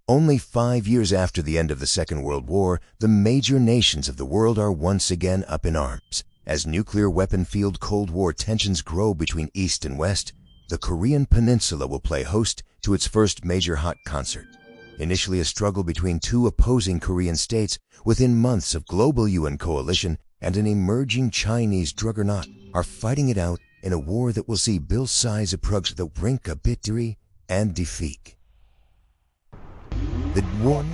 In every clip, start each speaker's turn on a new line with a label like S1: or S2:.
S1: Only 5 years after the end of the Second World War, the major nations of the world are once again up in arms. As nuclear weapon-fueled Cold War tensions grow between East and West, the Korean Peninsula will play host to its first major hot concert. Initially a struggle between two opposing Korean states, within months of global UN coalition and an emerging Chinese juggernaut are fighting it out in a war that will see both sides approach the brink of victory and defeat. The war.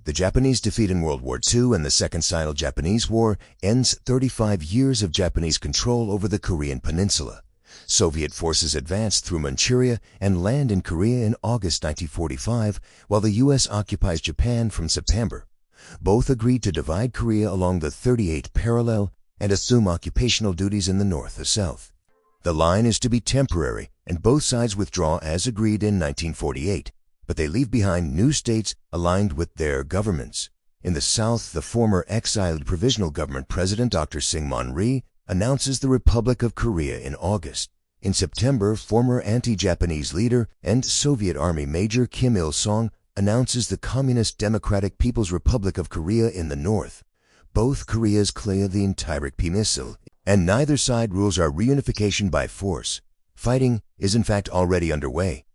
S1: The Japanese defeat in World War II and the Second Sino-Japanese War ends 35 years of Japanese control over the Korean peninsula. Soviet forces advance through Manchuria and land in Korea in August 1945, while the U.S. occupies Japan from September. Both agreed to divide Korea along the 38th parallel and assume occupational duties in the north or south. The line is to be temporary, and both sides withdraw as agreed in 1948, but they leave behind new states aligned with their governments. In the south, the former exiled Provisional Government President Dr. Syngman Rhee announces the Republic of Korea in August. In September, former anti-Japanese leader and Soviet Army Major Kim Il-sung announces the Communist Democratic People's Republic of Korea in the north. Both Koreas clear the entire peninsula, and neither side rules our reunification by force. Fighting is in fact already underway.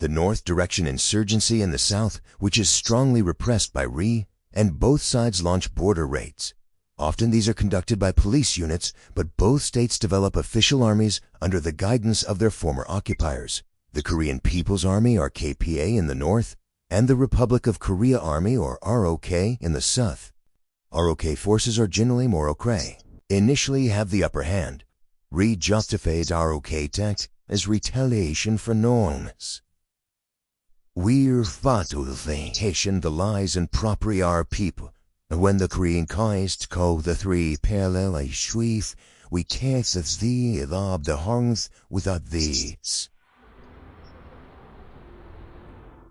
S1: The north direction insurgency in the south, which is strongly repressed by Rhee, and both sides launch border raids. Often these are conducted by police units, but both states develop official armies under the guidance of their former occupiers. The Korean People's Army, or KPA, in the north, and the Republic of Korea Army, or ROK, in the south. ROK forces are generally more okay. Initially have the upper hand. Rhee justifies ROK attack as retaliation for norms. We're fatalisation the lies and property our people. When the Korean Christ called the three parallel a shrief, we cast thee of the horns without these.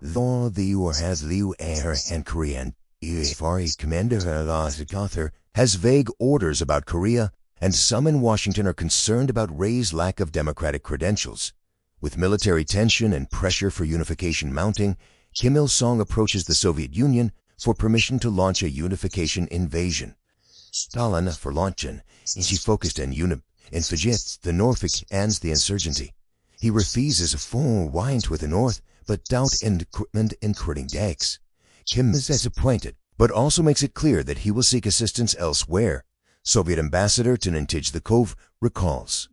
S1: Though the war has Liu Air and Korean, UFRE Commander MacArthur has vague orders about Korea, and some in Washington are concerned about Rhee's lack of democratic credentials. With military tension and pressure for unification mounting, Kim Il-sung approaches the Soviet Union for permission to launch a unification invasion. Stalin for launchen, she focused on infligiert the Norfolk and the insurgency. He refuses a full wine with the North, but doubt and equipment including decks. Kim is disappointed, but also makes it clear that he will seek assistance elsewhere. Soviet ambassador to Nintij recalls.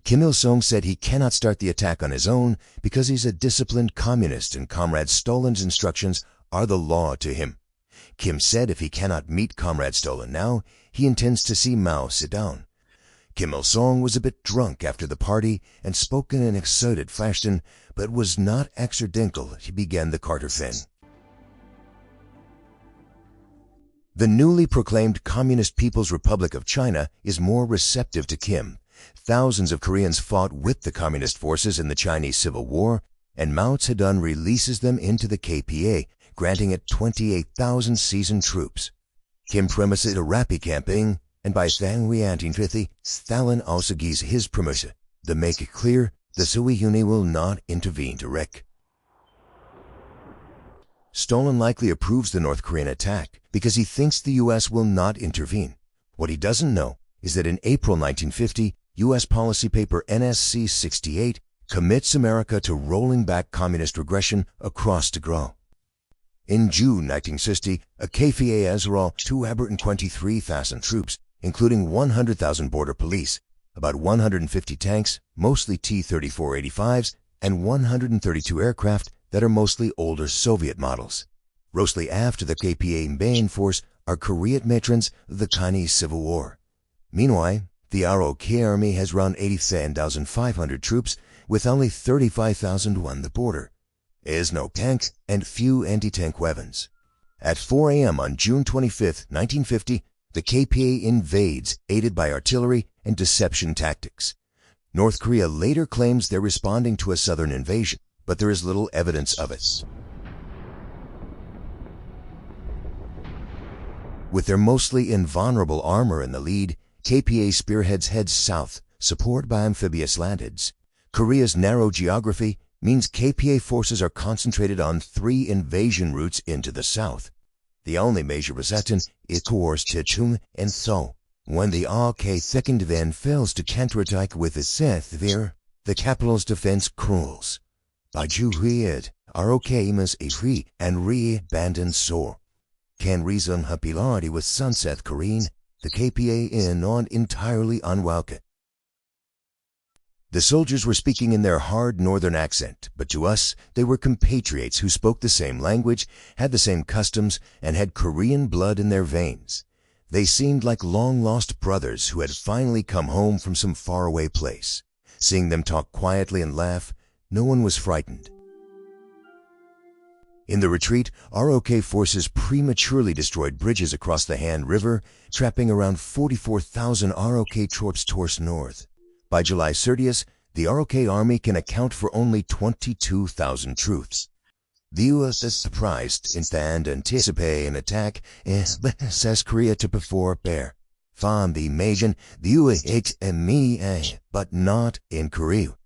S1: Kim Il-sung said he cannot start the attack on his own because he's a disciplined communist and Comrade Stalin's instructions are the law to him. Kim said if he cannot meet Comrade Stalin now, he intends to see Mao sit down. Kim Il-sung was a bit drunk after the party and spoke in an excited fashion, but was not accidental he began the Carter Fin. The newly proclaimed Communist People's Republic of China is more receptive to Kim. Thousands of Koreans fought with the Communist forces in the Chinese Civil War, and Mao Zedong releases them into the KPA, granting it 28,000 seasoned troops. Kim premises a rapid campaign, and by January 1950, Stalin also gives his permission to make it clear the Soviet Union will not intervene direct. Stalin likely approves the North Korean attack because he thinks the U.S. will not intervene. What he doesn't know is that in April 1950, U.S. policy paper NSC 68 commits America to rolling back communist aggression across the globe. In June 1960, a KPA has 223,000 troops, including 100,000 border police, about 150 tanks, mostly T-34-85s, and 132 aircraft that are mostly older Soviet models. Closely after the KPA main force are Korean veterans of the Chinese Civil War. Meanwhile, the ROK Army has around 87,500 troops, with only 35,000 on the border. There is no tank and few anti-tank weapons. At 4 a.m. on June 25, 1950, the KPA invades, aided by artillery and deception tactics. North Korea later claims they're responding to a southern invasion, but there is little evidence of it. With their mostly invulnerable armor in the lead, KPA spearheads heads south, supported by amphibious landings. Korea's narrow geography means KPA forces are concentrated on 3 invasion routes into the south. The only major resistance is towards Tichum and Seoul. When the RK second then fails to counterattack with its severe, the capital's defense crawls. By Juhuiad, ROK aims a free and re-abandoned Seoul. Can reason popularity with Sunset Korean, the KPA in non entirely unwelcome. The soldiers were speaking in their hard northern accent, but to us they were compatriots who spoke the same language, had the same customs, and had Korean blood in their veins. They seemed like long-lost brothers who had finally come home from some faraway place. Seeing them talk quietly and laugh, no one was frightened. In the retreat, ROK forces prematurely destroyed bridges across the Han River, trapping around 44,000 ROK troops towards north. By July 30th, the ROK army can account for only 22,000 troops. The U.S. is surprised and anticipate an attack and says Korea to prepare. From the invasion, the U.S. but not in Korea.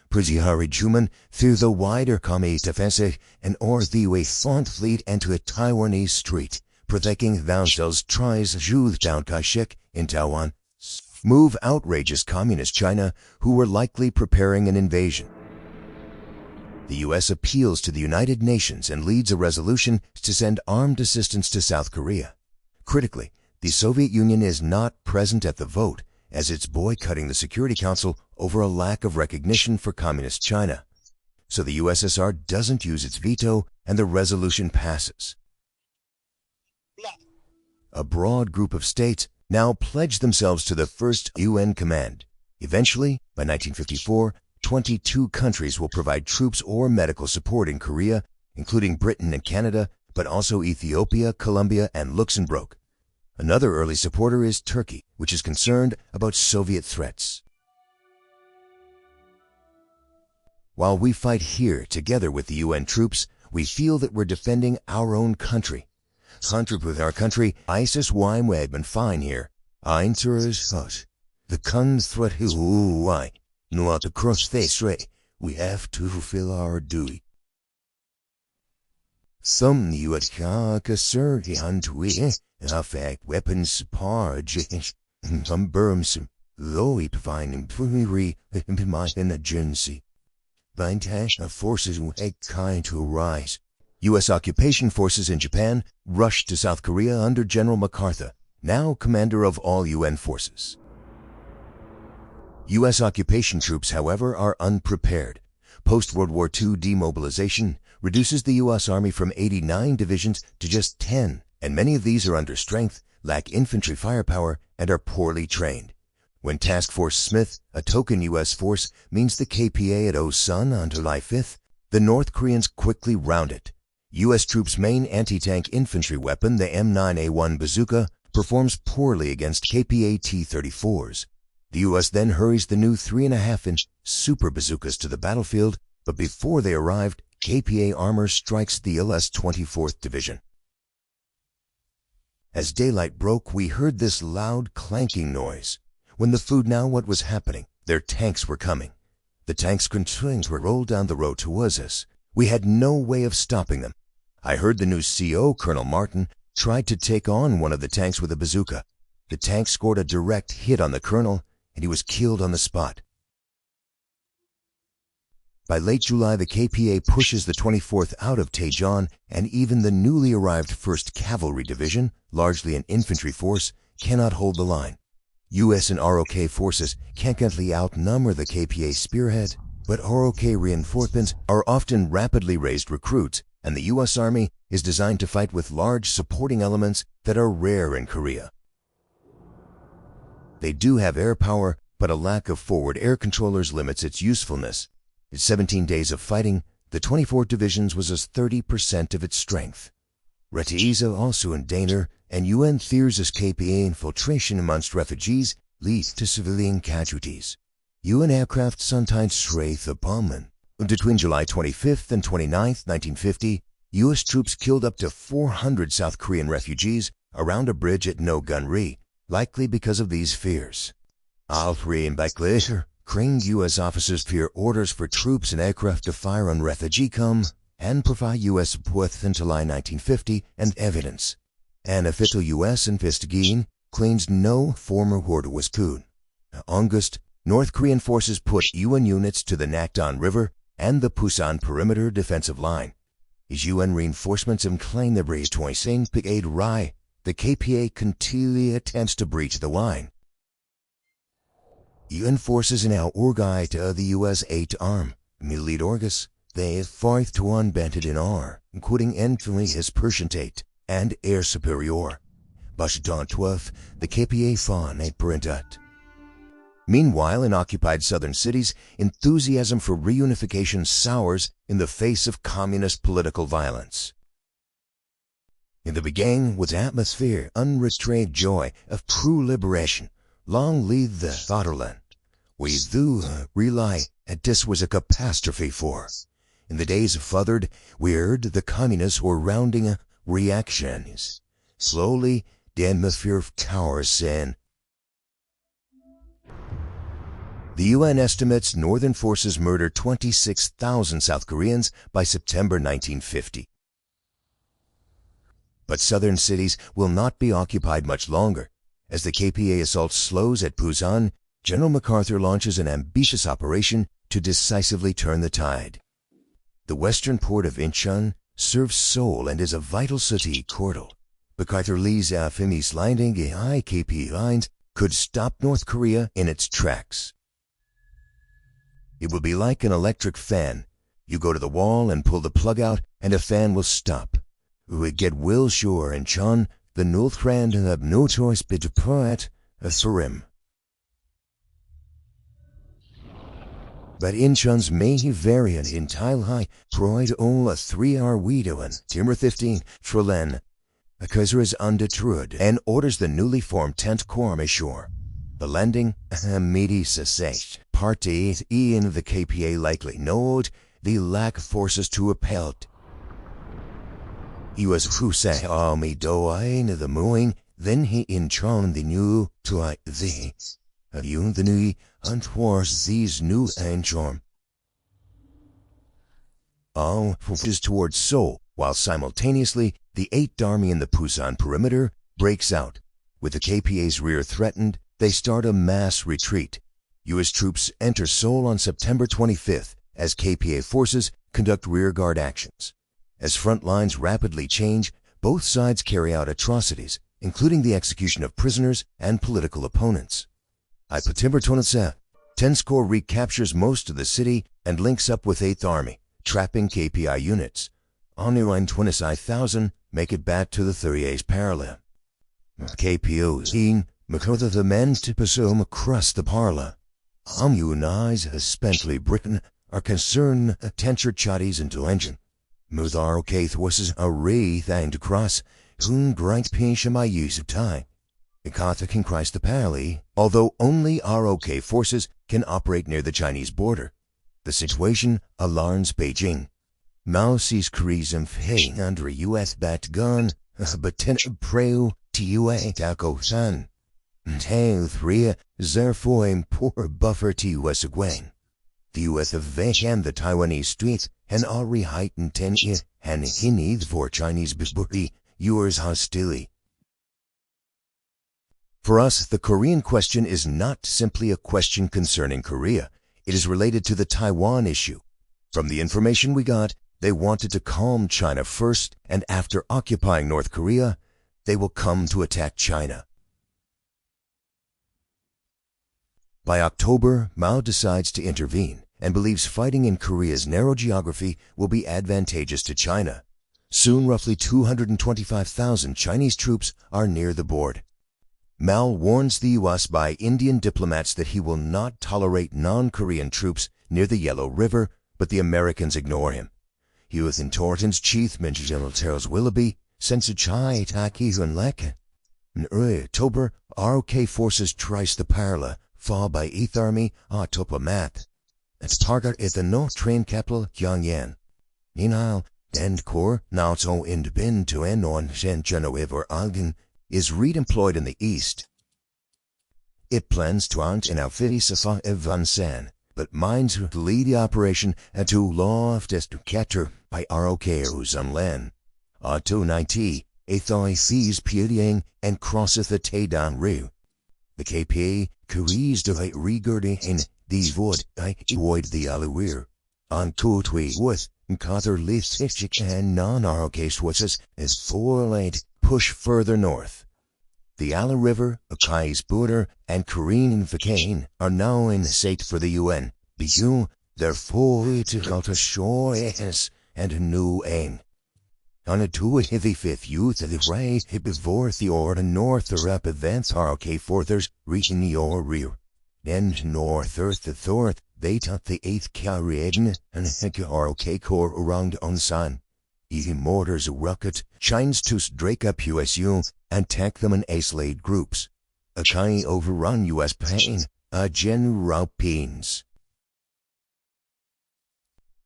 S1: Prusihari Truman through the wider Communist offensive and or the U.S. front fleet into a Taiwanese strait, protecting themselves tries Zhu down Kai-shek in Taiwan. Move outrageous Communist China, who were likely preparing an invasion. The U.S. appeals to the United Nations and leads a resolution to send armed assistance to South Korea. Critically, the Soviet Union is not present at the vote, as it's boycotting the Security Council over a lack of recognition for Communist China. So the USSR doesn't use its veto and the resolution passes. A broad group of states now pledge themselves to the first UN command. Eventually, by 1954, 22 countries will provide troops or medical support in Korea, including Britain and Canada, but also Ethiopia, Colombia, and Luxembourg. Another early supporter is Turkey, which is concerned about Soviet threats. While we fight here together with the UN troops, we feel that we're defending our own country. Contrary with our country, ISIS why we have been fine here. Einzures us. The threat why. Not to cross face right. We have to fulfill our duty. Some U.S. surge onto it, affect weapons parge, some burns, though it finding primary in my emergency. Vantage forces will kind to arise. U.S. occupation forces in Japan rushed to South Korea under General MacArthur, now commander of all UN forces. U.S. occupation troops, however, are unprepared. Post-World War II demobilization reduces the U.S. Army from 89 divisions to just 10, and many of these are under strength, lack infantry firepower, and are poorly trained. When Task Force Smith, a token U.S. force, means the KPA at Pusan on July 5th, the North Koreans quickly round it. U.S. troops' main anti-tank infantry weapon, the M9A1 bazooka, performs poorly against KPA T-34s. The U.S. then hurries the new 3.5-inch super bazookas to the battlefield, but before they arrived, KPA armor strikes the LS 24th Division. As daylight broke, we heard this loud clanking noise. When the food now what was happening, their tanks were coming. The tanks' controls were rolled down the road towards us. We had no way of stopping them. I heard the new CO, Colonel Martin, tried to take on one of the tanks with a bazooka. The tank scored a direct hit on the colonel, and he was killed on the spot. By late July, the KPA pushes the 24th out of Daejeon, and even the newly arrived 1st Cavalry Division, largely an infantry force, cannot hold the line. U.S. and ROK forces can't outnumber the KPA spearhead, but ROK reinforcements are often rapidly raised recruits, and the U.S. Army is designed to fight with large supporting elements that are rare in Korea. They do have air power, but a lack of forward air controllers limits its usefulness. In 17 days of fighting, the 24th Division was as 30% of its strength. Retiza also in danger, and UN fears as KPA infiltration amongst refugees leads to civilian casualties. UN aircraft sometimes strafe the bombmen. Between July 25th and 29th, 1950, U.S. troops killed up to 400 South Korean refugees around a bridge at No-Gun-ri, likely because of these fears. All three in back later, Korean U.S. officers fear orders for troops and aircraft to fire on refugee come and provide U.S. support until July 1950 and evidence. An official U.S. investigation claims no former order was put. In August, North Korean forces put UN units to the Nakdon River and the Pusan perimeter defensive line. As UN reinforcements have claimed the breach Chosin aid Rai, the KPA continually attempts to breach the line. UN forces now orgai to the US 8 arm, Milite Orgus. They fight to unbented in R, including infantry as Persiantate and air superior. Bashdan 12, the KPA fawn a perintat. Meanwhile, in occupied southern cities, enthusiasm for reunification sours in the face of communist political violence. In the beginning was atmosphere, unrestrained joy of true liberation. Long live the fatherland. We do rely that this was a catastrophe for. In the days of Futhard, we heard the communists were rounding reactions. Slowly, the atmosphere of cowardice in. The UN estimates Northern forces murdered 26,000 South Koreans by September 1950. But southern cities will not be occupied much longer. As the KPA assault slows at Pusan, General MacArthur launches an ambitious operation to decisively turn the tide. The western port of Inchon serves Seoul and is a vital city corridor. MacArthur leaves amphibious landing high KP lines could stop North Korea in its tracks. It will be like an electric fan. You go to the wall and pull the plug out and a fan will stop. We get Will Shore and Chon, the North Rand have no choice but to put a thrim. But Inchon's main variant in Tile High tried all a 3-hour widow and Timber 15 Truman. A Kaiser is undeterred and orders the newly formed 10th Corps ashore. The landing, immediate cessation. Party in the KPA likely note the lack of forces to repel. He was Pusan army doing the mooing, then he Inchon the new to the you the new and towards these new Inchon. All forces towards Seoul, while simultaneously the 8th Army in the Pusan perimeter breaks out. With the KPA's rear threatened, they start a mass retreat. U.S. troops enter Seoul on September 25th as KPA forces conduct rearguard actions. As front lines rapidly change, both sides carry out atrocities, including the execution of prisoners and political opponents. By September 27th, 10th Corps recaptures most of the city and links up with 8th Army, trapping KPI units. Only around 25,000 make it back to the 38th parallel. KPO's in MacArthur the men to pursue across the parla. Unites, especially Britain, are concerned attention Chinese into engine. Mudar forces a wreath and cross, whom great patient by use of time. MacArthur can cross the parallel, although only ROK forces can operate near the Chinese border. The situation alarms Beijing. Mao sees Korea's infhang under a US-backed gun, but ten preu TUA Taco-san. Tale 3, therefore a poor buffer to US again. The US of and the Taiwanese streets and already heightened 10 and he needs for Chinese body, yours hostility. For us, the Korean question is not simply a question concerning Korea. It is related to the Taiwan issue. From the information we got, they wanted to calm China first, and after occupying North Korea, they will come to attack China. By October, Mao decides to intervene and believes fighting in Korea's narrow geography will be advantageous to China. Soon, roughly 225,000 Chinese troops are near the board. Mao warns the U.S. by Indian diplomats that he will not tolerate non-Korean troops near the Yellow River, but the Americans ignore him. He was in Thornton's chief Major General Charles Willoughby, sends a Chai Taki Hunlek. In early October, ROK forces trace the parla, fall by 8th Army Topomat. Its target is the North train capital, Pyongyang. Meanwhile, 10th Corps, now so independent to N on Shenzhen or Algen, is redeployed in the east. It plans to hunt an amphibious Van San, but minds to lead the operation and to loftest capture by ROKers on land. Auto 90, a thoi thieves piediang and crosseth the Taidan Riu. The KPA carries the regarding in these wood I avoid the Alawir. On Kutwi with MacArthur Lithic and non-ROK switches is 4 late push further north. The Ala River, Akai's border, and Korean Vakane are now in sight for the UN. Because therefore to go to shore is and a new aim. On a 2 heavy 5th youth of the right before the or north or up events ROK forthers reaching your rear. Then north earth the fourth they taught the 8th carriage and ROK core around on sun. Eating mortars rocket shines to drake up USU and attack them in isolated groups. Akai overrun US pain, a general pains.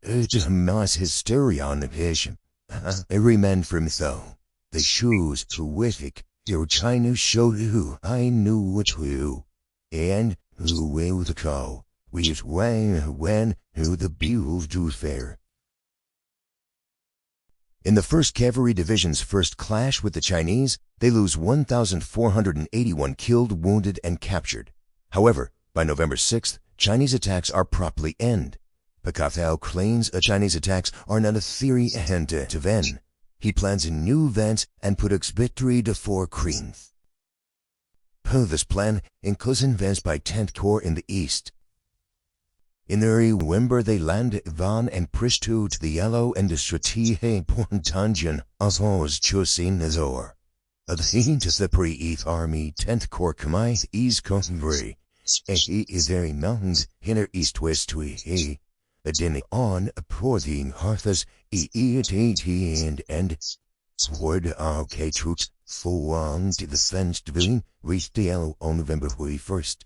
S1: It's a mass hysteria on the patient. Every man from though. The shoes terrific. Your China showed who I knew what who. And who will the cow. We is when who the beels do fair. In the 1st Cavalry Division's first clash with the Chinese, they lose 1,481 killed, wounded, and captured. However, by November 6th, Chinese attacks are promptly end. Pakafao claims Chinese attacks are not a theory and to ven. He plans a new event and put victory to 4 Kreenth. This plan includes events by 10th Corps in the east. In early November, they land Van and Prishtu to the Yellow and the Strategic Pontanjan as was Chosin Azor. At the hint of the pre-Eighth Army 10th Corps Khmer East Convoy, he is very mountains inner east-west to he. Then on approaching Harthas and toward RK troops forward to the French division reached the Yellow on November 21st.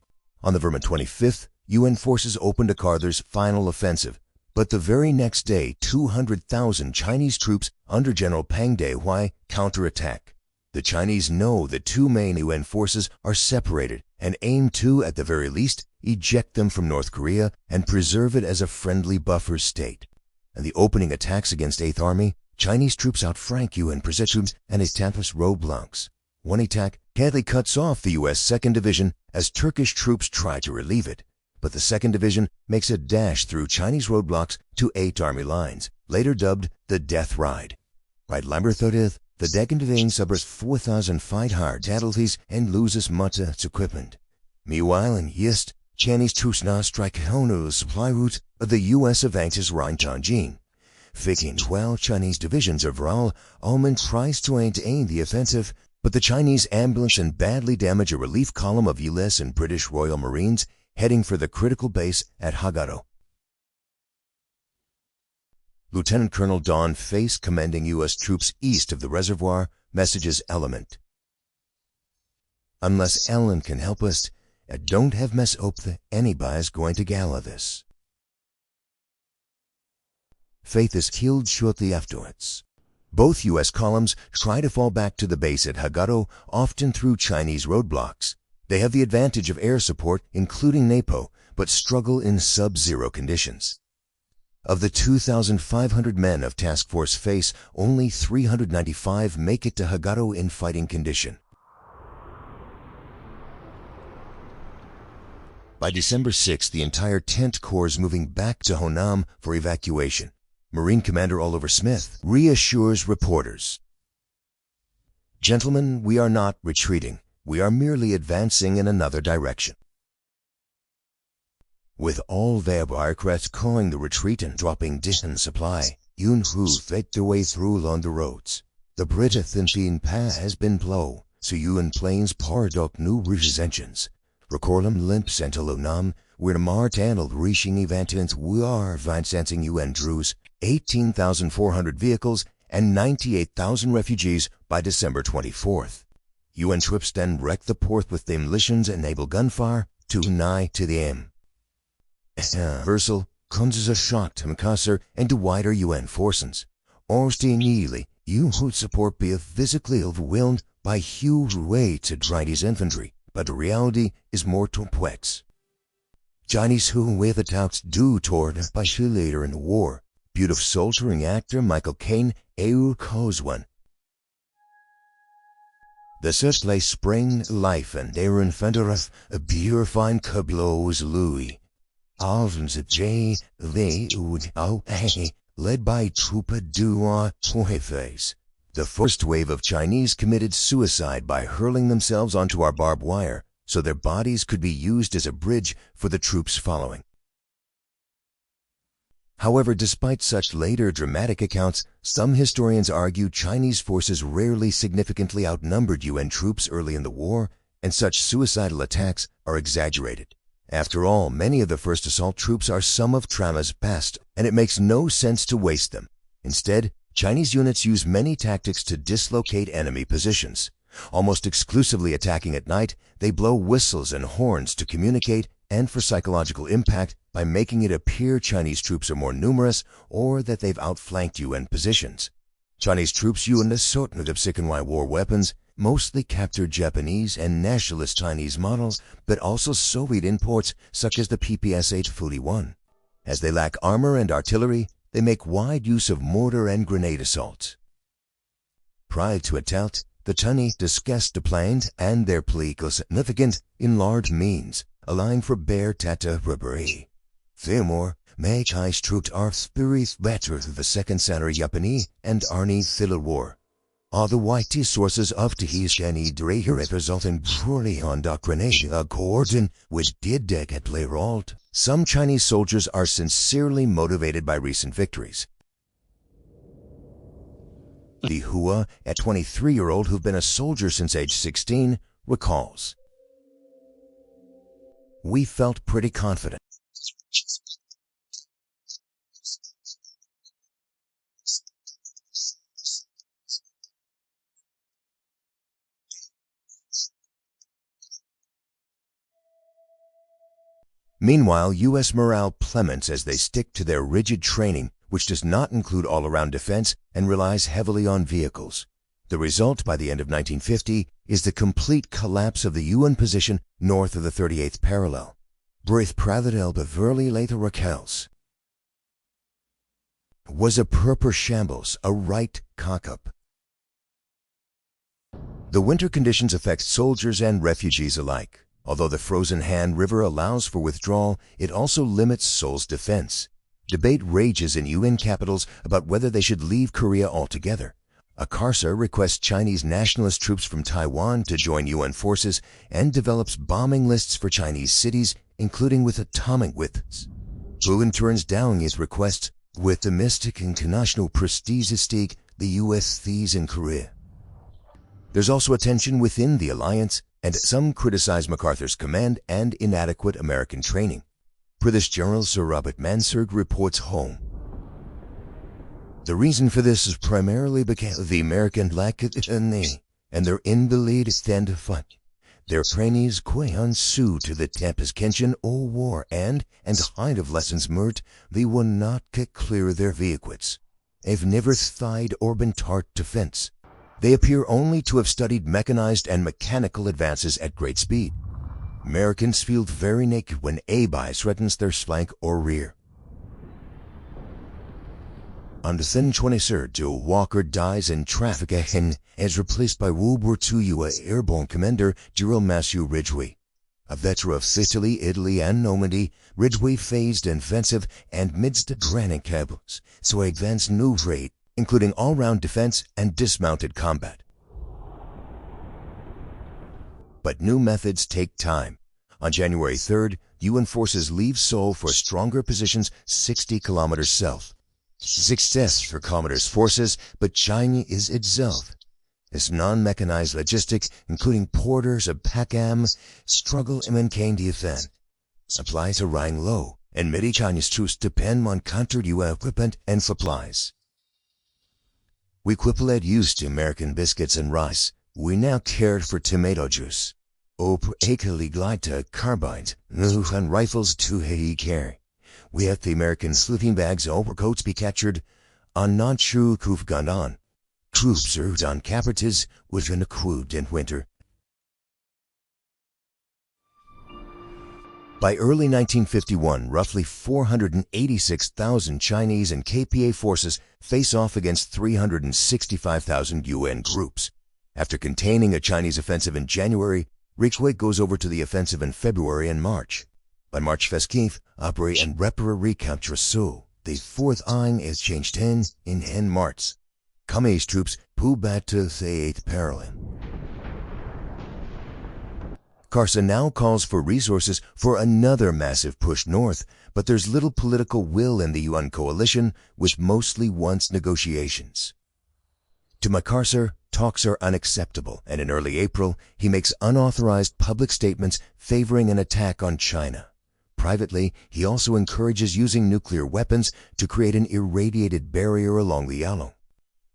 S1: On November 25th, UN forces opened MacArthur's final offensive, but the very next day 200,000 Chinese troops under General Pang Dehuai counterattack. The Chinese know the 2 main UN forces are separated and aim to, at the very least, eject them from North Korea and preserve it as a friendly buffer state. In the opening attacks against 8th Army, Chinese troops outflank UN troops and establish roadblocks. One attack badly cuts off the U.S. 2nd Division as Turkish troops try to relieve it, but the 2nd Division makes a dash through Chinese roadblocks to 8th Army lines, later dubbed the Death Ride. By November 30th, the 2nd Division suffers 4,500 casualties and loses much of its equipment. Meanwhile, in East, Chinese troops now strike on the supply route of the U.S. advances Rhine-Tongjin. Faking 12 Chinese divisions overall, Allman tries to maintain the offensive, but the Chinese ambulance and badly damage a relief column of U.S. and British Royal Marines heading for the critical base at Hagado. Lieutenant Colonel Don Face, commanding U.S. troops east of the reservoir, messages Element. Unless Ellen can help us, I don't have mess hope that anybody's going to gala this. Faith is killed shortly afterwards. Both U.S. columns try to fall back to the base at Hagado, often through Chinese roadblocks. They have the advantage of air support, including NAPO, but struggle in sub-zero conditions. Of the 2,500 men of Task Force Face, only 395 make it to Hagado in fighting condition. By December 6, the entire 10th Corps is moving back to Honam for evacuation. Marine Commander Oliver Smith reassures reporters. Gentlemen, we are not retreating. We are merely advancing in another direction. With all their aircraft calling the retreat and dropping distant supply, Yunhu fight their way through on the roads. The British Thin Pass has been blown, so UN planes pardock new British engines. Recorlum limps and Alunam, where Martanel reaching events we are advancing UN Drews, 18,400 vehicles and 98,000 refugees by December 24th. UN troops then wreck the port with demolitions and naval gunfire too nigh to the aim. Versal causes a shock to MacArthur and to wider UN forces. Orstein Ely, you would support be physically overwhelmed by huge weight to Chinese infantry, but the reality is more complex. Chinese who with attacks due toward by later in the war. Beautiful soldiering actor Michael Caine, Chosin. The set play spring life and Aaron Fenderef, a purifying Kablos Louis. Alvins at J. They would led by Trupa Dua Hueface. The first wave of Chinese committed suicide by hurling themselves onto our barbed wire so their bodies could be used as a bridge for the troops following. However, despite such later dramatic accounts, some historians argue Chinese forces rarely significantly outnumbered UN troops early in the war, and such suicidal attacks are exaggerated. After all, many of the first assault troops are some of Trama's past, and it makes no sense to waste them. Instead, Chinese units use many tactics to dislocate enemy positions. Almost exclusively attacking at night, they blow whistles and horns to communicate and for psychological impact by making it appear Chinese troops are more numerous or that they've outflanked UN positions. Chinese troops use an assortment of Second War weapons, mostly captured Japanese and nationalist Chinese models, but also Soviet imports such as the PPS-841. As they lack armor and artillery, they make wide use of mortar and grenade assaults. Prior to attack, the Chinese discussed the plans and their political significance in large means, allowing for bare tata robbery. Furthermore, Machi's troops are spirit better the second century Japanese and Arni Civil War. All the white sources of the Hispanic result in purely on the grenade according which did get play rolled. Some Chinese soldiers are sincerely motivated by recent victories. The Hua, a 23-year-old who've been a soldier since age 16, recalls, "We felt pretty confident. Meanwhile, U.S. morale plummets as they stick to their rigid training, which does not include all-around defense and relies heavily on vehicles. The result by the end of 1950 is the complete collapse of the UN position north of the 38th parallel. Breath Pravidel Beverly later recalls, was a proper shambles, a right cock-up. The winter conditions affect soldiers and refugees alike. Although the frozen Han River allows for withdrawal, it also limits Seoul's defense. Debate rages in UN capitals about whether they should leave Korea altogether. MacArthur requests Chinese nationalist troops from Taiwan to join UN forces and develops bombing lists for Chinese cities, including with atomic weapons. Pusan turns down his requests with the mystic international prestige at stake, the US thieves in Korea. There's also a tension within the alliance, and some criticize MacArthur's command and inadequate American training. British General Sir Robert Mansard reports home, "The reason for this is primarily because of the American lack of training and their inability to stand a fight. Their trainees Kweon Su to the Tempest Kenshin or war and height of lessons learned, they will not get clear of their vehicles. They've never thied or been taught defense. They appear only to have studied mechanized and mechanical advances at great speed. Americans feel very naked when A-buy threatens their flank or rear." On December 23rd, Joe Walker dies in traffic and is replaced by World War II U.S. Airborne Commander General Matthew Ridgway. A veteran of Sicily, Italy, and Normandy, Ridgway phased offensive and midst the granite cables, so he advanced new raid, including all-round defense and dismounted combat. But new methods take time. On January 3rd, UN forces leave Seoul for stronger positions 60 kilometers south. Success for Commodore's forces, but China is itself. This non-mechanized logistic, including porters of PACAM, struggle and maintain defense. Supplies are running low, and many Chinese troops depend on countered UN equipment and supplies. We quickly used to American biscuits and rice. We now cared for tomato juice. Acre glide carbines, and rifles to he carry. We had the American sleeping bags overcoats be captured on non-true Kuf Gandan. Troops served on capitas within a crude in winter. By early 1951, roughly 486,000 Chinese and KPA forces face off against 365,000 UN groups. After containing a Chinese offensive in January, Ridgway goes over to the offensive in February and March. By March 15th, Operate and Repara recapture Seoul. The Fourth Line is changed in March. Cummings troops pull back to the 8th parallel. Carson now calls for resources for another massive push north, but there's little political will in the UN coalition, which mostly wants negotiations. To MacArthur, talks are unacceptable, and in early April, he makes unauthorized public statements favoring an attack on China. Privately, he also encourages using nuclear weapons to create an irradiated barrier along the Yalu.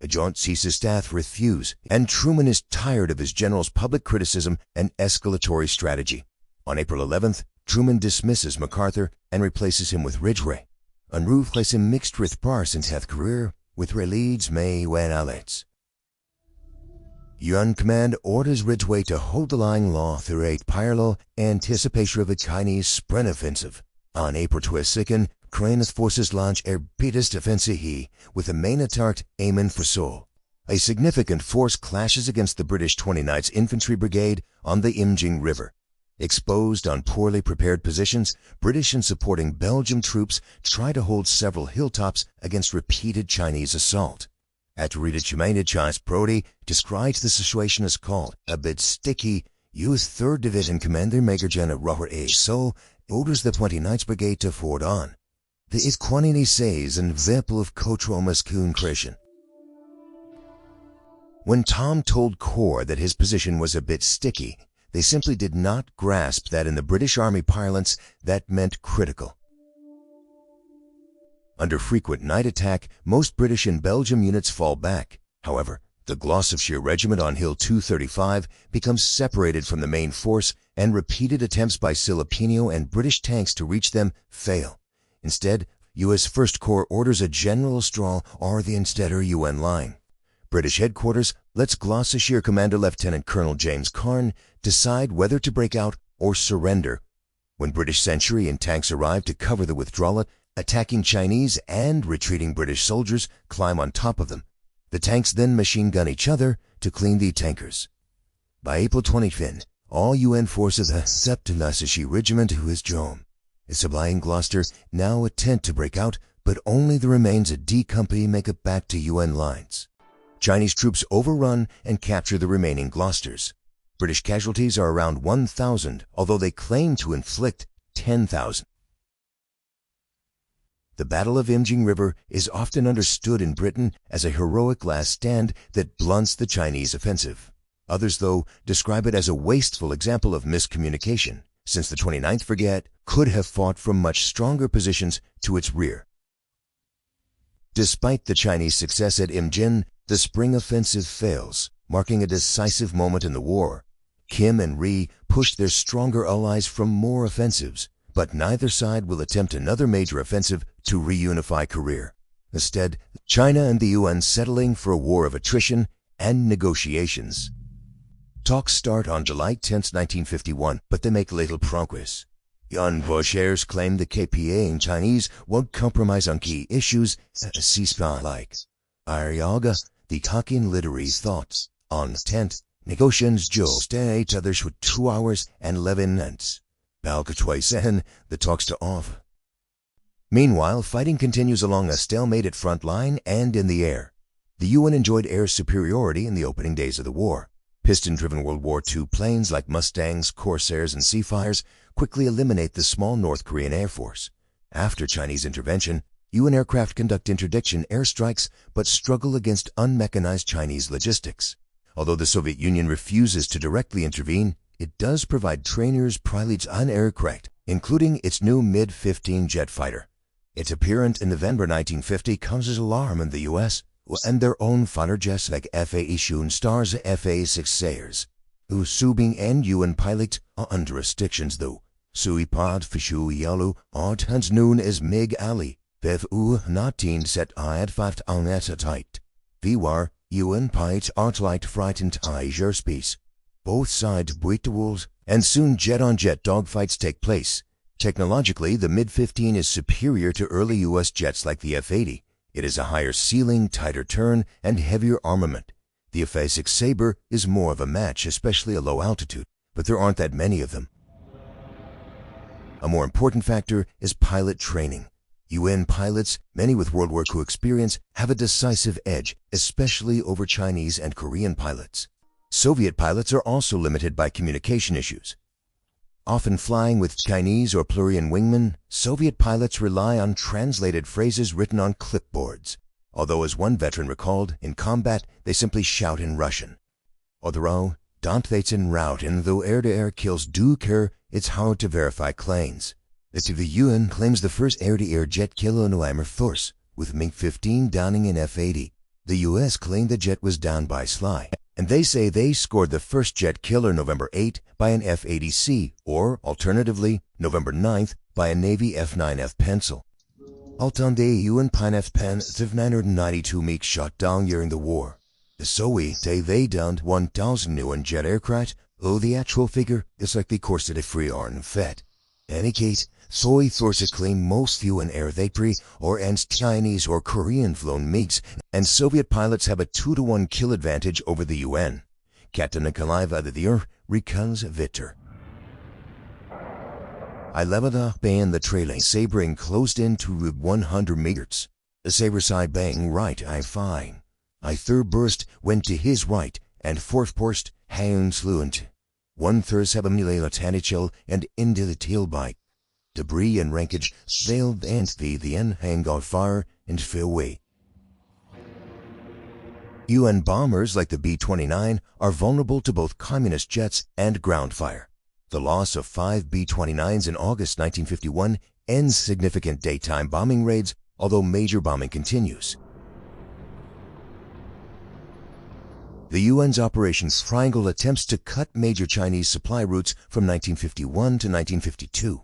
S1: Joint Chiefs Staff refuse, and Truman is tired of his general's public criticism and escalatory strategy. On April 11th, Truman dismisses MacArthur and replaces him with Ridgway. En route places him mixed with Pars in his career, with leads May when Alex. UN command orders Ridgway to hold the line law through 8 parallel anticipation of a Chinese sprint offensive. On April 22nd, Korean forces launch a repeated offensive with the main attack aiming for Seoul. A significant force clashes against the British 29th Infantry Brigade on the Inchon River. Exposed on poorly prepared positions, British and supporting Belgian troops try to hold several hilltops against repeated Chinese assault. Atterita Chimena Chance Brody describes the situation as called a bit sticky. U.S. 3rd Division Commander Major General Robert A. Seoul orders the 29th Brigade to forward on. The Equanimity says in example of Cotroma's concretion. When Tom told Corps that his position was a bit sticky, they simply did not grasp that in the British Army parlance that meant critical. Under frequent night attack, most British and Belgian units fall back. However, the Gloucestershire Regiment on Hill 235 becomes separated from the main force, and repeated attempts by Filipino and British tanks to reach them fail. Instead, U.S. First Corps orders a general straw or the Insteader UN line. British headquarters lets Gloucestershire Commander Lieutenant Colonel James Carn decide whether to break out or surrender. When British Century and tanks arrive to cover the withdrawal, attacking Chinese and retreating British soldiers climb on top of them. The tanks then machine gun each other to clean the tankers. By April 25th, all UN forces except the Gloucestershire Regiment who is joined. Supply in Gloucester now attempt to break out, but only the remains of D Company make it back to UN lines. Chinese troops overrun and capture the remaining Gloucesters. British casualties are around 1,000, although they claim to inflict 10,000. The Battle of Inchon River is often understood in Britain as a heroic last stand that blunts the Chinese offensive. Others, though, describe it as a wasteful example of miscommunication, since the 29th Brigade could have fought from much stronger positions to its rear. Despite the Chinese success at Inchon, the spring offensive fails, marking a decisive moment in the war. Kim and Rhee pushed their stronger allies from more offensives, but neither side will attempt another major offensive to reunify Korea. Instead, China and the UN settling for a war of attrition and negotiations. Talks start on July 10, 1951, but they make little progress. Yan Boschers claim the KPA and Chinese won't compromise on key issues, ceasefire like Ariaga, the talking literary thoughts. On the 10th, negotiations just 8 others for 2 hours and 11 minutes. Balkatwaisen, the talks to off. Meanwhile, fighting continues along a stalemate at front line and in the air. The UN enjoyed air superiority in the opening days of the war. Piston-driven World War II planes like Mustangs, Corsairs, and Seafires quickly eliminate the small North Korean Air Force. After Chinese intervention, UN aircraft conduct interdiction airstrikes but struggle against unmechanized Chinese logistics. Although the Soviet Union refuses to directly intervene, it does provide trainers, pilots, and aircraft, including its new MiG-15 jet fighter. Its appearance in November 1950 causes alarm in the U.S., and their own fighter jets like Fa-18 Stars Fa-6 Sayers, whose subing and UN pilots are under restrictions though. Suipad Fishu Yalu art hands known as MiG Alley, VFU 19 set at 5 on tight. VWAR, UN pilots art light frightened airspace. Both sides break the rules, and soon jet-on-jet dogfights take place. Technologically, the MiG-15 is superior to early U.S. jets like the F-80. It has a higher ceiling, tighter turn, and heavier armament. The F-6 Sabre is more of a match, especially at low altitude, but there aren't that many of them. A more important factor is pilot training. UN pilots, many with World War II experience, have a decisive edge, especially over Chinese and Korean pilots. Soviet pilots are also limited by communication issues. Often flying with Chinese or Plurian wingmen, Soviet pilots rely on translated phrases written on clipboards. Although, as one veteran recalled, in combat they simply shout in Russian. Although in route and though air-to-air kills do occur, it's hard to verify claims. The UN claims the first air-to-air jet killer in Air Force, with MiG-15 downing an F-80. The US claimed the jet was downed by Sly, and they say they scored the first jet killer November 8 by an F-80C, or, alternatively, November 9th by a Navy F-9F Pencil. Altande UN Pine F-Pen 992 MiG shot down during the war. The Sowie say they downed 1,000 UN jet aircraft, though the actual figure is likely course to the free on Fed. Any case, Sowie forces claim most UN air victory or against Chinese or Korean flown MiGs, and Soviet pilots have a 2-to-1 kill advantage over the UN. Captain Nikolai Vladimir recounts Victor. I leveled up and the trailing Sabre and closed in to 100 meters. The Sabre side bang right, I fine. I third burst went to his right, and fourth burst hands fluent. 1/3 have a melee tanichel and into the tailbike. Debris and wreckage failed and the end hang on fire and fell away. UN bombers like the B-29 are vulnerable to both communist jets and ground fire. The loss of 5 B-29s in August 1951 ends significant daytime bombing raids, although major bombing continues. The UN's Operation Triangle attempts to cut major Chinese supply routes from 1951 to 1952.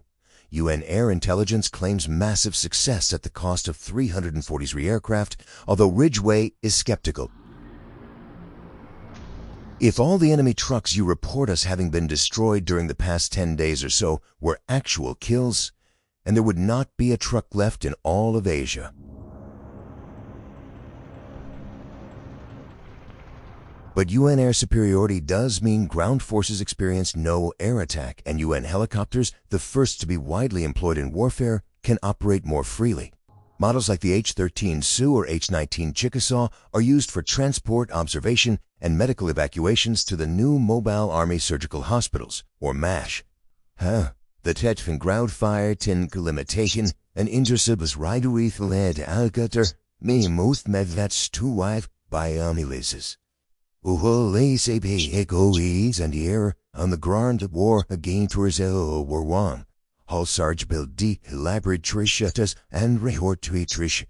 S1: UN Air Intelligence claims massive success at the cost of 343 aircraft, although Ridgway is skeptical. If all the enemy trucks you report us having been destroyed during the past 10 days or so were actual kills, and there would not be a truck left in all of Asia. But UN air superiority does mean ground forces experience no air attack, and UN helicopters, the first to be widely employed in warfare, can operate more freely. Models like the H-13 Sioux or H-19 Chickasaw are used for transport, observation, and medical evacuations to the new Mobile Army Surgical Hospitals, or MASH. The Tetfin ground fire tin limitation and intercibles rideweeth led alcutter me most medvets to wife by ambulances. Uhole sepe egoes and the air on the ground of war against Brazil War One. Hall Sarge Bill D. Laboratories and Rehortuitrish.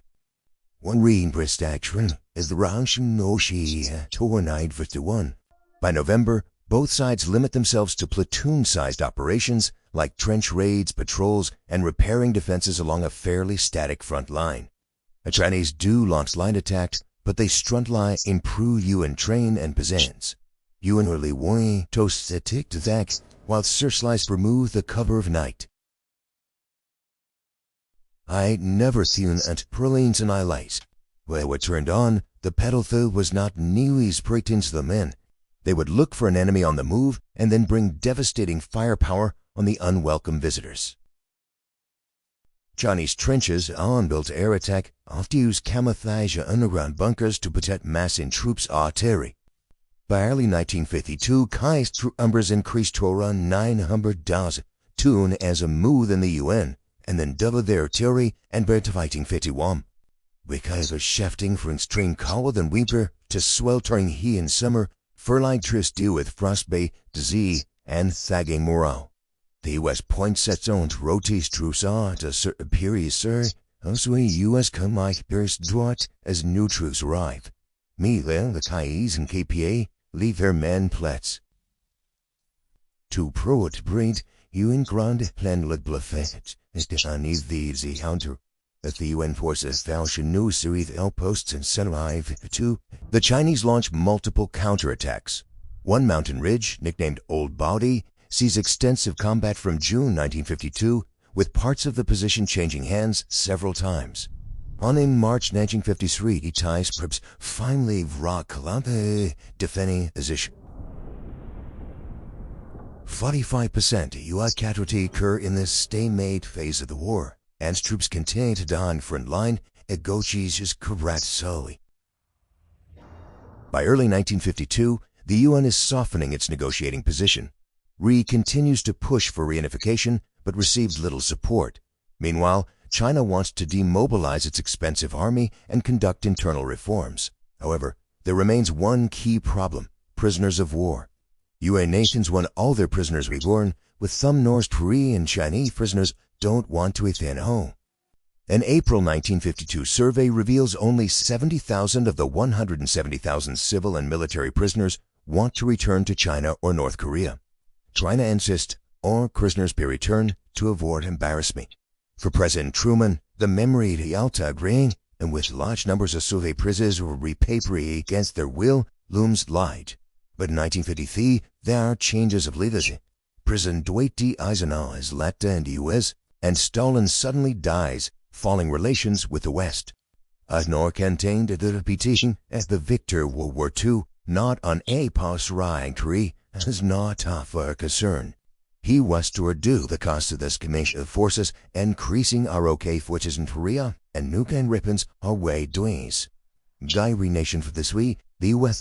S1: One reinpressed action is the Rangshin Noshi Tornide 51. By November, both sides limit themselves to platoon-sized operations like trench raids, patrols, and repairing defenses along a fairly static front line. The Chinese do launch line attacks, but they struntlie improve UN train and presents. UN early warning toasts attack attack, while searchlights remove the cover of night. I never seen at pralines and highlights. When they were turned on, the battlefield was not nearly as pretend to the men. They would look for an enemy on the move and then bring devastating firepower on the unwelcome visitors. Chinese trenches on built air attack often use camouflage underground bunkers to protect massing troops' artillery. By early 1952, Kai's troop numbers increased to around 900,000, tune as a move in the UN, and then doubled their artillery and were fighting 51. Because of shifting from extreme cold and winter to sweltering heat in summer, furlong troops deal with frostbite, disease, and sagging morale. The U.S. points its own rotates troops on to certain periods, sir. Also, the U.S. combined periods drought as new troops arrive. Meanwhile, the Chinese and KPA leave their men plats. To pro-it breed, UN Grand Plan le Bluffet is to unease the counter. As the UN forces found new series outposts and survive too, the Chinese launch multiple counterattacks. One mountain ridge, nicknamed Old Body, sees extensive combat from June 1952, with parts of the position changing hands several times. In March 1953, Thais troops finally rocked defending position. 45% U.S. casualties occur in this stalemate phase of the war, and troops continue to die on front line at Gochi's correct solely. By early 1952, the UN is softening its negotiating position. Continues to push for reunification, but receives little support. Meanwhile, China wants to demobilize its expensive army and conduct internal reforms. However, there remains one key problem: prisoners of war. UN nations want all their prisoners reborn, with some North Korean and Chinese prisoners don't want to return home. An April 1952 survey reveals only 70,000 of the 170,000 civil and military prisoners want to return to China or North Korea. China insists all prisoners be returned to avoid embarrassment. For President Truman, the memory of Yalta agreeing, and with large numbers of Soviet prisoners repatriated against their will, looms large. But in 1953, there are changes of leadership. President Dwight D. Eisenhower is left in the U.S., and Stalin suddenly dies, falling relations with the West. Eisenhower contained the reputation as the victor of World War II, not on a post-victory, as not of our concern. He was to reduce the cost of this combination of forces, increasing our OK forces in Korea and nuclear weapons our way doings. Guy renation for this week, the U.S.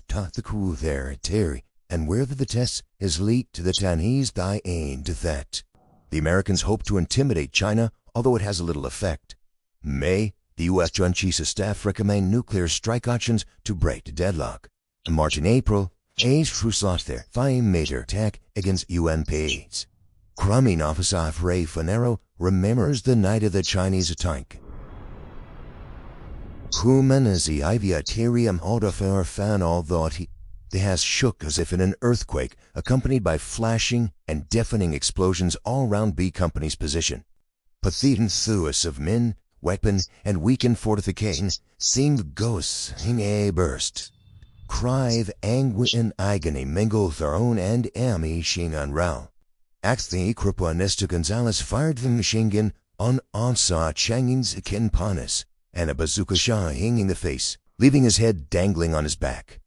S1: taught the crew their theory, and whether the test is leaked to the Chinese, they ain't that. The Americans hope to intimidate China, although it has a little effect. May, the U.S. Joint Chiefs of Staff recommend nuclear strike options to break the deadlock. In March and April, troops lost their 5 major attack against UNPs. Crummy officer Ray Fanero remembers the night of the Chinese attack. Truman is the aviatarium auditor fan although he has shook as if in an earthquake, accompanied by flashing and deafening explosions all round B Company's position. Pathetic enthusiasts of men, weapon, and weakened fortification seemed ghosts in a burst. Cry of anguish and agony mingled with their own and enemy machine gun round. Actually, Cripple Ernesto Gonzalez fired the machine gun on onsaw Changing's Kinpanis, and a bazooka shot hanging in the face, leaving his head dangling on his back.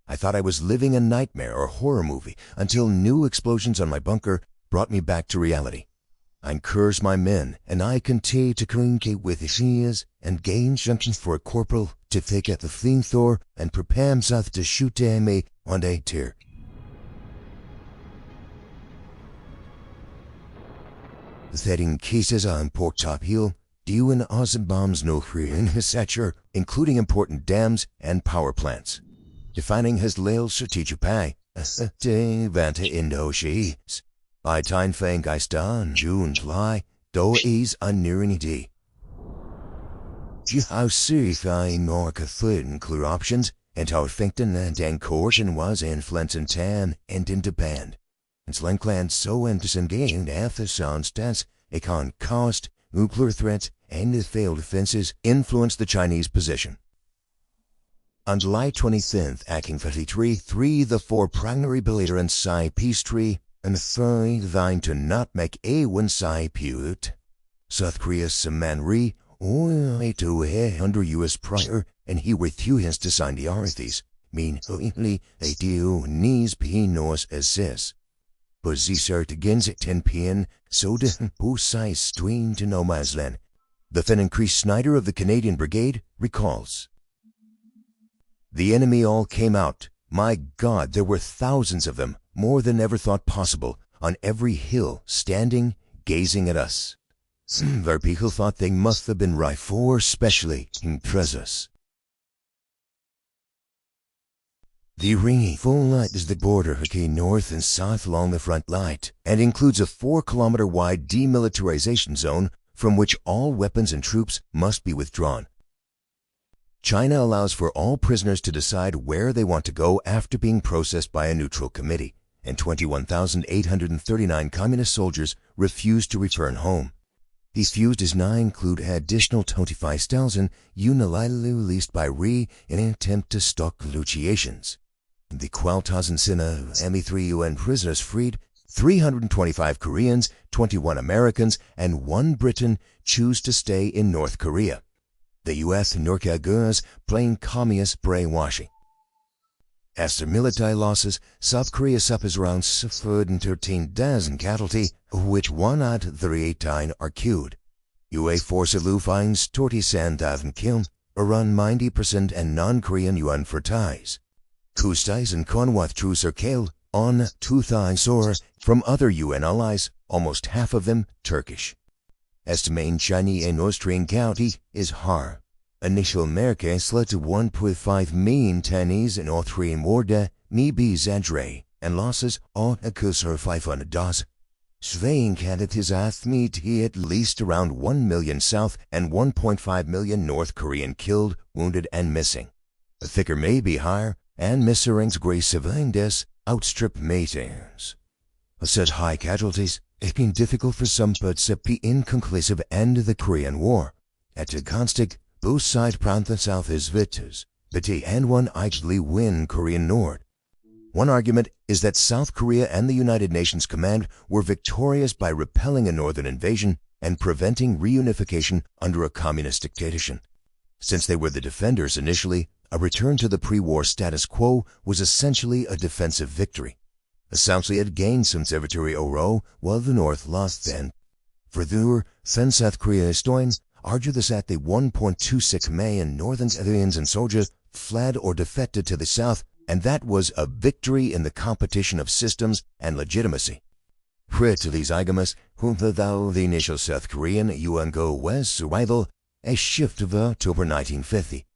S1: I thought I was living a nightmare or horror movie until new explosions on my bunker brought me back to reality. I cursed my men, and I continued to communicate with his ears and gain instructions for a corporal to take out the flamethrower and prepare himself to shoot the enemy on a tear. Setting cases on Port Top Hill, due in awesome bombs no free in his stature, including important dams and power plants. Defining his little strategic pie, Vanta Indo-Shees. I time fang I stan June July, do is unnearing how safe I nor could include options, and how Finkton and coercion was influence in tan and into band. And Slinkland so disengaged after sound stance, it can cost, nuclear threats, and the failed defenses influenced the Chinese position. On July 25th, 1953, the 4 primary belligerents side peace tree, and 3 vying to not make a one-side pute. South Korea's Saman Ri, under U.S. prior, and he refused to sign the Armistice, meanly they do needs pinos assess. But ze start against at 10 p.m., so the Pusan stream to no man's land. Lieutenant Chris Snyder of the Canadian Brigade recalls. The enemy all came out. My God, there were thousands of them, more than ever thought possible, on every hill, standing, gazing at us. Our people thought they must have been right for, especially in Trezas. The ringing full light is the border between north and south along the front line, and includes a 4-kilometer-wide demilitarization zone from which all weapons and troops must be withdrawn. China allows for all prisoners to decide where they want to go after being processed by a neutral committee, and 21,839 communist soldiers refuse to return home. These fused does not include additional 25,000 unilaterally released by Ri in an attempt to stop negotiations. The 12,000 ME3 UN prisoners freed 325 Koreans, 21 Americans, and 1 Briton choose to stay in North Korea. The U.S. Norcagus playing communist brainwashing. As to military losses, South Korea suffers around 13,000 casualties, of which 138 are killed. U.S. force finds 37,000 killed, around 90% and non-Korean yuan for ties. Kustais and Konwath troops are killed on 2,000 from other UN allies, almost half of them Turkish. As to main Chinese and Austrian county is Har. Initial America selected 1.5 million Chinese in Austrian border, maybe exaggerate, and losses all occurs 500,000. Surveying candidates asked me to at least around 1 million South and 1.5 million North Korean killed, wounded, and missing. The figure may be higher, and Missering's great civilian deaths outstrip meetings. Such high casualties, it's been difficult for some but the inconclusive end of the Korean War. At the conflict, both sides proud the South is victors, but the and one actually win Korean North. One argument is that South Korea and the United Nations Command were victorious by repelling a northern invasion and preventing reunification under a communist dictatorship. Since they were the defenders initially, a return to the pre-war status quo was essentially a defensive victory. The South had gained some territory overall, while the North lost then. Further, some South Korean historians argue that the 1.26 million northern civilians and soldiers fled or defected to the South, and that was a victory in the competition of systems and legitimacy. Prior to these arguments, whom the initial South Korean UN-go West survival, a shift of October 1950.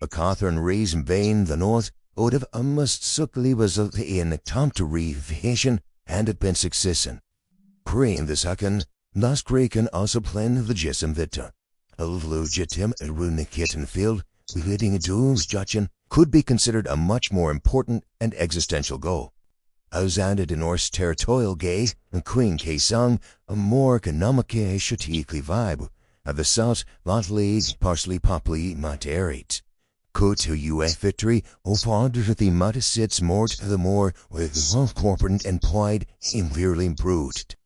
S1: MacArthur and Rees invading the North would have almost certainly resulted in an attempt to reunification and had been successful. Praying the second, North Korea can also plan the GSM Victor. A legitimate reunification field, leading to destruction, could be considered a much more important and existential goal. Outside the North's territorial gay and Queen K-Sung, a more economically strategically vibe of the South largely partially populate moderate. Could to U.S. victory over the modest sits more to the more with corporate and pride severely improved.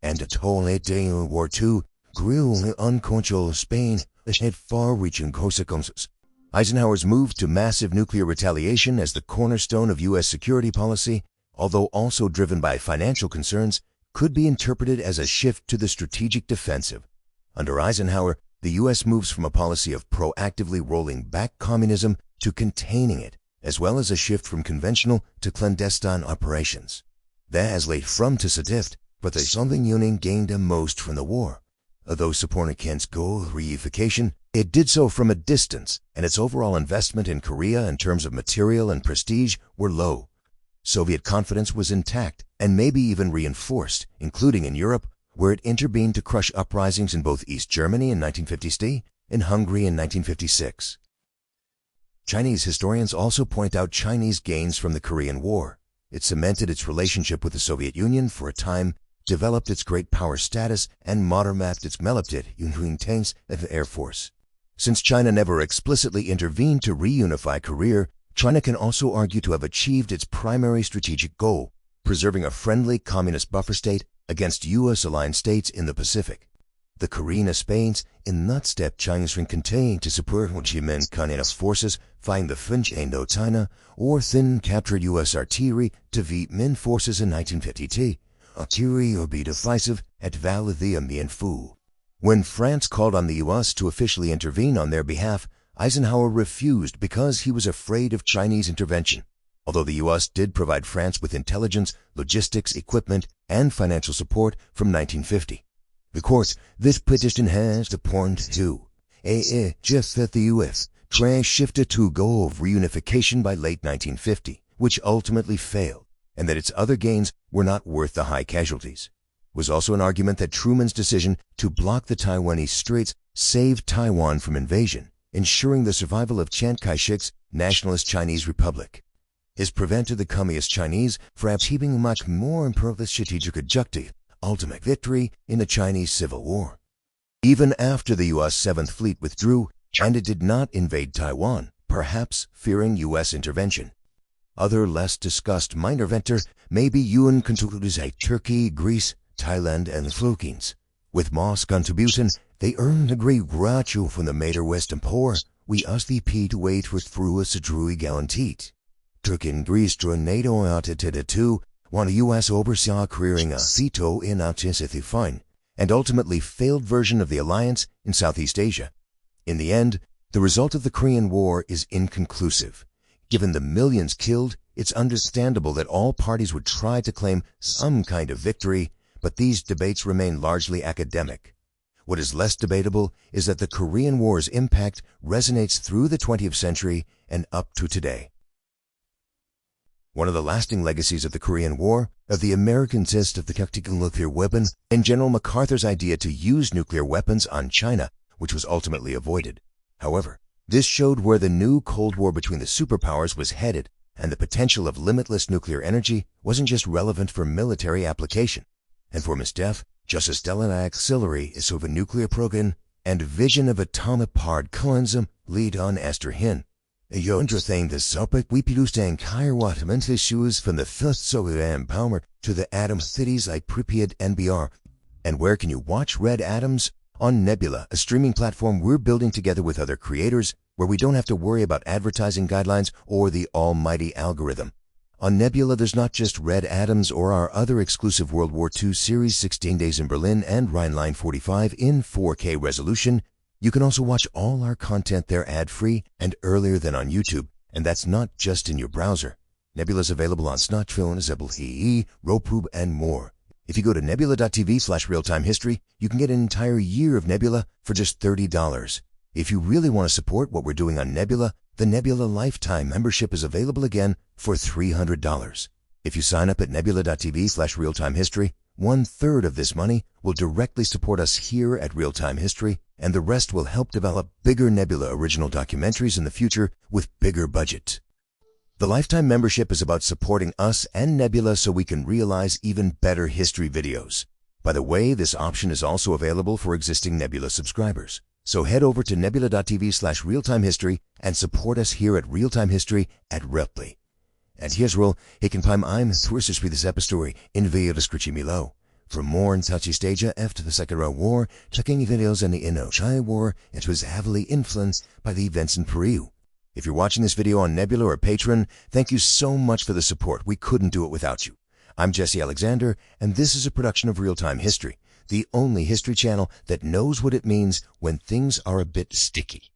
S1: And a toll at World War II grew uncontrolled Spain that had far-reaching consequences. Eisenhower's move to massive nuclear retaliation as the cornerstone of U.S. security policy, although also driven by financial concerns, could be interpreted as a shift to the strategic defensive. Under Eisenhower, the U.S. moves from a policy of proactively rolling back communism to containing it, as well as a shift from conventional to clandestine operations. That has laid from to Sadift, but the Soviet Union gained the most from the war. Although supporting Kent's goal of reunification, it did so from a distance, and its overall investment in Korea in terms of material and prestige were low. Soviet confidence was intact and maybe even reinforced, including in Europe, where it intervened to crush uprisings in both East Germany in 1950 and Hungary in 1956. Chinese historians also point out Chinese gains from the Korean War. It cemented its relationship with the Soviet Union for a time, developed its great power status, and modern-mapped its meloptit between tanks and the Air Force. Since China never explicitly intervened to reunify Korea, China can also argue to have achieved its primary strategic goal, preserving a friendly communist buffer state against U.S.-aligned states in the Pacific. The Korean Spains in that step China's continuing to support Ho Chi Minh Communist forces fighting the French Indochina or thin captured U.S. artillery to Viet Minh forces in 1952. Artillery would be decisive at Val d'Ame and Phu. When France called on the U.S. to officially intervene on their behalf, Eisenhower refused because he was afraid of Chinese intervention, although the U.S. did provide France with intelligence, logistics, equipment, and financial support from 1950. Of course, this petition has the point too. Just that the U.S. shifted to a goal of reunification by late 1950, which ultimately failed, and that its other gains were not worth the high casualties. It was also an argument that Truman's decision to block the Taiwanese Straits saved Taiwan from invasion, ensuring the survival of Chiang Kai-shek's Nationalist Chinese Republic. This prevented the Communist Chinese from achieving a much more important strategic objective, ultimate victory in the Chinese Civil War. Even after the U.S. 7th Fleet withdrew, China did not invade Taiwan, perhaps fearing U.S. intervention. Other less discussed minor venter may be UN countries like Turkey, Greece, Thailand, and the Philippines. With Moss contribution, they earned a great gratitude from the Mater Western Poor. We ask the P to wait for through a Sadrui guaranteed. Turkey and Greece joined NATO at 2, while the US oversaw clearing a veto in fine, and ultimately failed version of the alliance in Southeast Asia. In the end, the result of the Korean War is inconclusive. Given the millions killed, it's understandable that all parties would try to claim some kind of victory, but these debates remain largely academic. What is less debatable is that the Korean War's impact resonates through the 20th century and up to today. One of the lasting legacies of the Korean War, of the American test of the tactical nuclear weapon, and General MacArthur's idea to use nuclear weapons on China, which was ultimately avoided. However, this showed where the new Cold War between the superpowers was headed, and the potential of limitless nuclear energy wasn't just relevant for military application. And for Ms. Def, just as Stellar Auxiliary is of a nuclear program, and vision of atomic particularinsm lead on Esther Hin. Yonder thing the subject we produced entire waterment issues from the first solar empowerment to the atom cities like Pripyat and BR. And where can you watch Red Atoms? On Nebula, a streaming platform we're building together with other creators, where we don't have to worry about advertising guidelines or the almighty algorithm. On Nebula, there's not just Red Atoms or our other exclusive World War II series 16 Days in Berlin and Rhineline 45 in 4K resolution. You can also watch all our content there ad-free and earlier than on YouTube, and that's not just in your browser. Nebula is available on Snotfilm, Zebel.ee, Roku, and more. If you go to nebula.tv/realtimehistory, you can get an entire year of Nebula for just $30. If you really want to support what we're doing on Nebula, the Nebula Lifetime membership is available again for $300. If you sign up at nebula.tv/realtimehistory, 1/3 of this money will directly support us here at Real Time History, and the rest will help develop bigger Nebula original documentaries in the future with bigger budget. The Lifetime membership is about supporting us and Nebula so we can realize even better history videos. By the way, this option is also available for existing Nebula subscribers. So head over to nebula.tv/realtimehistory and support us here at Real Time History at Ripley. And here's Roll, Hicken Pime, I'm Thrissus with this epistory in video description below. For more in Southeast Asia after the Second World War, checking videos on the Indochina War, it was heavily influenced by the events in Peru. If you're watching this video on Nebula or Patreon, thank you so much for the support. We couldn't do it without you. I'm Jesse Alexander, and this is a production of Real Time History, the only history channel that knows what it means when things are a bit sticky.